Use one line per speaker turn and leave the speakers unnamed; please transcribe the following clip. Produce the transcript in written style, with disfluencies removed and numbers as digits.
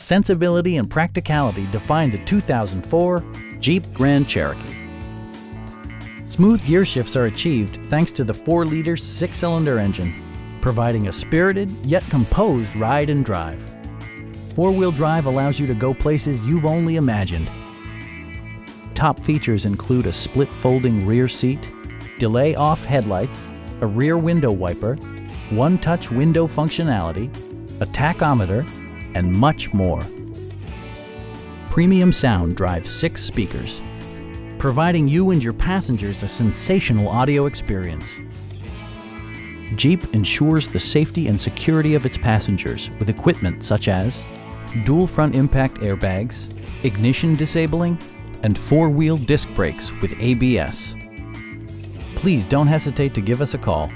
sensibility and practicality define the 2004 Jeep Grand Cherokee. Smooth gear shifts are achieved thanks to the 4-liter 6-cylinder engine, providing a spirited yet composed ride and drive. 4-wheel drive allows you to go places you've only imagined. Top features include a split folding rear seat, delay-off headlights, a rear window wiper, one-touch window functionality, a tachometer, and much more. Premium sound drives 6 speakers, providing you and your passengers a sensational audio experience. Jeep ensures the safety and security of its passengers with equipment such as dual front impact airbags, ignition disabling, and 4-wheel disc brakes with ABS. Please don't hesitate to give us a call.